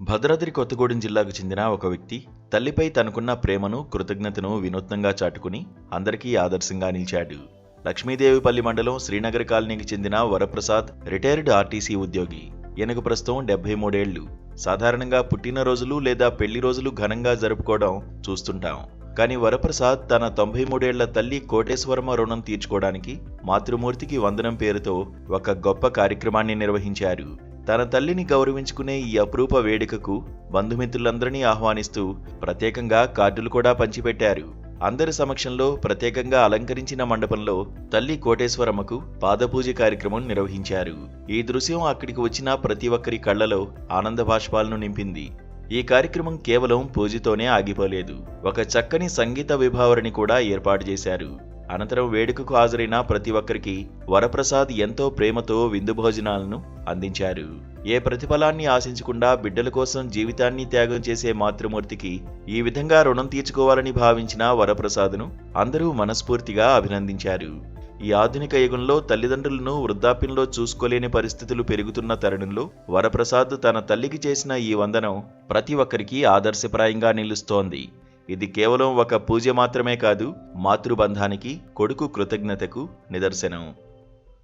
భద్రాద్రి కొత్తగూడెం జిల్లాకు చెందిన ఒక వ్యక్తి తల్లిపై తనకున్న ప్రేమను, కృతజ్ఞతను వినూత్నంగా చాటుకుని అందరికీ ఆదర్శంగా నిలిచాడు. లక్ష్మీదేవిపల్లి మండలం శ్రీనగర్ కాలనీకి చెందిన వరప్రసాద్ రిటైర్డ్ ఆర్టీసీ ఉద్యోగి. ఈయనకు ప్రస్తుతం 73 ఏళ్లు. సాధారణంగా పుట్టినరోజులు లేదా పెళ్లి రోజులు ఘనంగా జరుపుకోవడం చూస్తుంటాం. కానీ వరప్రసాద్ తన 93 ఏళ్ల తల్లి కోటేశ్వరమ్మ రుణం తీర్చుకోవడానికి మాతృమూర్తికి వందనం పేరుతో ఒక గొప్ప కార్యక్రమాన్ని నిర్వహించారు. తన తల్లిని గౌరవించుకునే ఈ అపురూప వేడుకకు బంధుమిత్రులందరినీ ఆహ్వానిస్తూ ప్రత్యేకంగా కార్డులు కూడా పంచిపెట్టారు. అందరి సమక్షంలో ప్రత్యేకంగా అలంకరించిన మండపంలో తల్లి కోటేశ్వరమ్మకు పాదపూజ కార్యక్రమం నిర్వహించారు. ఈ దృశ్యం అక్కడికి వచ్చిన ప్రతి ఒక్కరి కళ్లలో ఆనంద బాష్పాలను నింపింది. ఈ కార్యక్రమం కేవలం పూజతోనే ఆగిపోలేదు. ఒక చక్కని సంగీత విభావరిని కూడా ఏర్పాటు చేశారు. అనంతరం వేడుకకు హాజరైన ప్రతి ఒక్కరికి వరప్రసాద్ ఎంతో ప్రేమతో విందు భోజనాలను అందించారు. ఏ ప్రతిఫలాన్ని ఆశించకుండా బిడ్డల కోసం జీవితాన్ని త్యాగం చేసే మాతృమూర్తికి ఈ విధంగా రుణం తీర్చుకోవాలని భావించిన వరప్రసాద్ను అందరూ మనస్ఫూర్తిగా అభినందించారు. ఈ ఆధునిక యుగంలో తల్లిదండ్రులను వృద్ధాప్యంలో చూసుకోలేని పరిస్థితులు పెరుగుతున్న తరుణంలో వరప్రసాద్ తన తల్లికి చేసిన ఈ వందనం ప్రతి ఒక్కరికి ఆదర్శప్రాయంగా నిలుస్తోంది. ఇది కేవలం ఒక పూజ మాత్రమే కాదు, మాతృబంధానికి, కొడుకు కృతజ్ఞతకు నిదర్శనం.